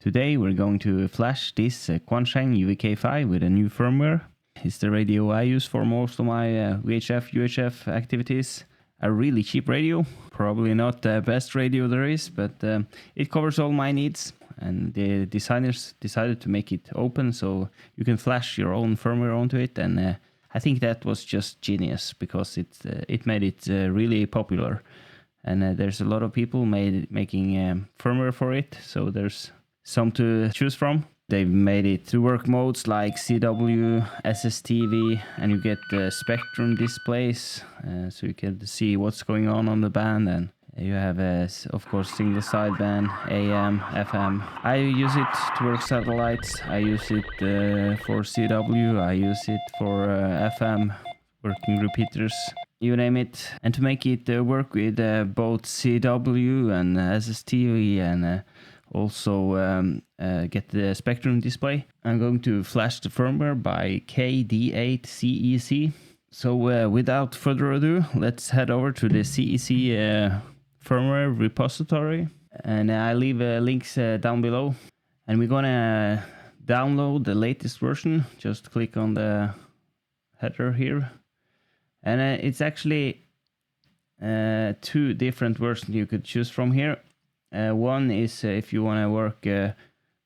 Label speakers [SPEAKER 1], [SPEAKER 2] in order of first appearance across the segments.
[SPEAKER 1] Today we're going to flash this QuanShang UV-K5 with a new firmware. It's the radio I use for most of my VHF, UHF activities. A really cheap radio, probably not the best radio there is, but it covers all my needs. And the designers decided to make it open so you can flash your own firmware onto it, and I think that was just genius because it made it really popular. And there's a lot of people making firmware for it, so there's some to choose from. They've made it to work modes like CW, SSTV, and you get the spectrum displays, so you can see what's going on the band. And you have, of course, single sideband, AM, FM. I use it to work satellites. I use it for CW. I use it for FM, working repeaters. You name it. And to make it work with both CW and SSTV and also get the spectrum display, I'm going to flash the firmware by KD8CEC. So without further ado, let's head over to the CEC firmware repository, and I leave links down below. And we're gonna download the latest version. Just click on the header here, and it's actually two different versions you could choose from here. One is if you want to work, they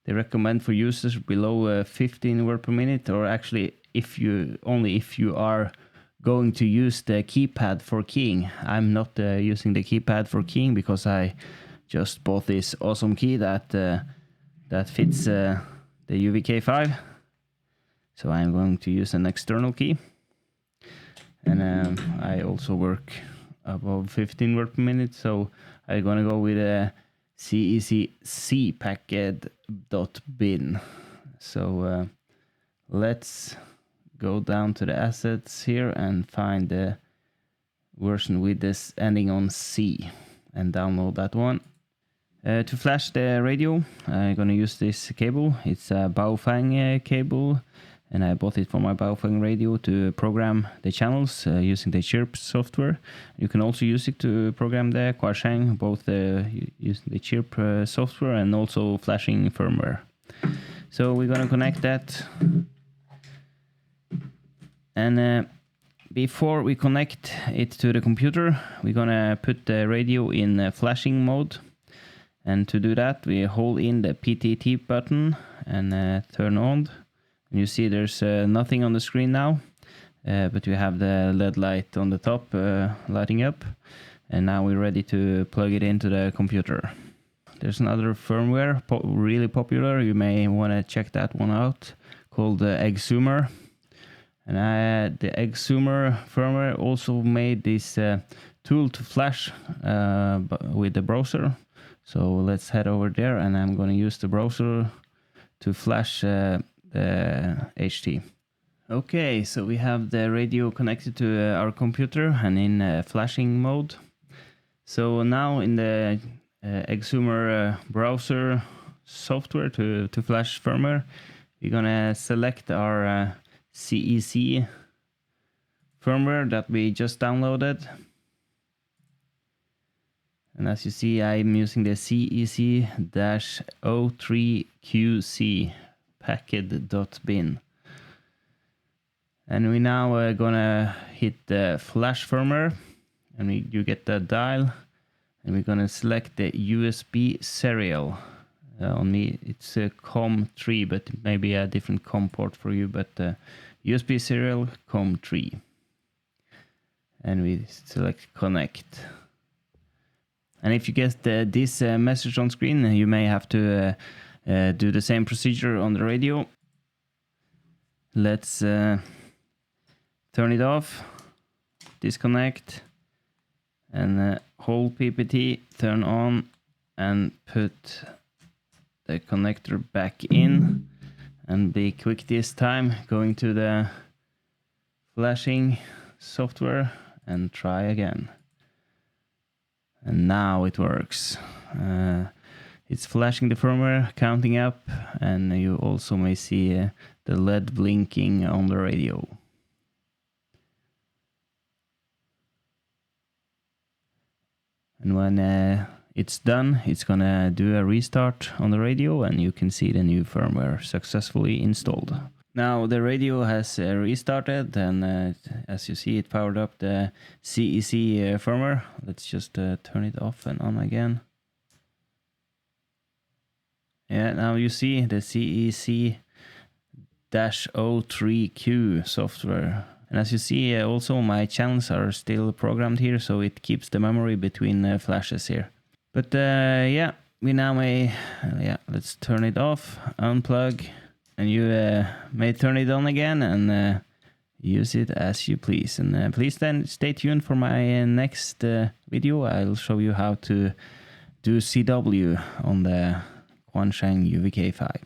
[SPEAKER 1] recommend for users below 15 words per minute, or actually if you are going to use the keypad for keying. I'm not using the keypad for keying because I just bought this awesome key that fits the UV-K5. So I'm going to use an external key, and I also work above 15 words per minute, so I'm gonna go with a CEC package.bin. So let's go down to the assets here and find the version with this ending on C and download that one. To flash the radio, I'm gonna use this cable. It's a Baofeng cable, and I bought it for my Baofeng radio to program the channels using the Chirp software. You can also use it to program the QuanShang, both using the Chirp software and also flashing firmware. So we're gonna connect that. And before we connect it to the computer, we're gonna put the radio in flashing mode. And to do that, we hold in the PTT button and turn on. And you see there's nothing on the screen now, but we have the LED light on the top lighting up. And now we're ready to plug it into the computer. There's another firmware, really popular. You may want to check that one out, called the Exumer. And the Exumer firmware also made this tool to flash with the browser. So let's head over there, and I'm going to use the browser to flash the HT. Okay, so we have the radio connected to our computer and in flashing mode. So now in the Exumer browser software to flash firmware, we're going to select our CEC firmware that we just downloaded. And as you see, I'm using the CEC-03QC package.bin. And we now gonna hit the flash firmware, and you get the dial, and we're gonna select the USB serial. On me it's a COM3, but it may be a different COM port for you, but USB serial COM3. And we select connect. And if you get this message on screen, you may have to do the same procedure on the radio. Let's turn it off, disconnect, and hold PPT, turn on, and put the connector back in. And be quick this time, going to the flashing software and try again. And now it works. It's flashing the firmware, counting up, and you also may see the LED blinking on the radio. And when it's done, it's gonna do a restart on the radio, and you can see the new firmware successfully installed. Now the radio has restarted, and as you see, it powered up the CEC firmware. Let's just turn it off and on again. Yeah, now you see the CEC-03Q software. And as you see, also my channels are still programmed here, so it keeps the memory between flashes here. But yeah, we now may, let's turn it off, unplug, and you may turn it on again and use it as you please. And please then stay tuned for my next video. I'll show you how to do CW on the QuanShang UV-K5.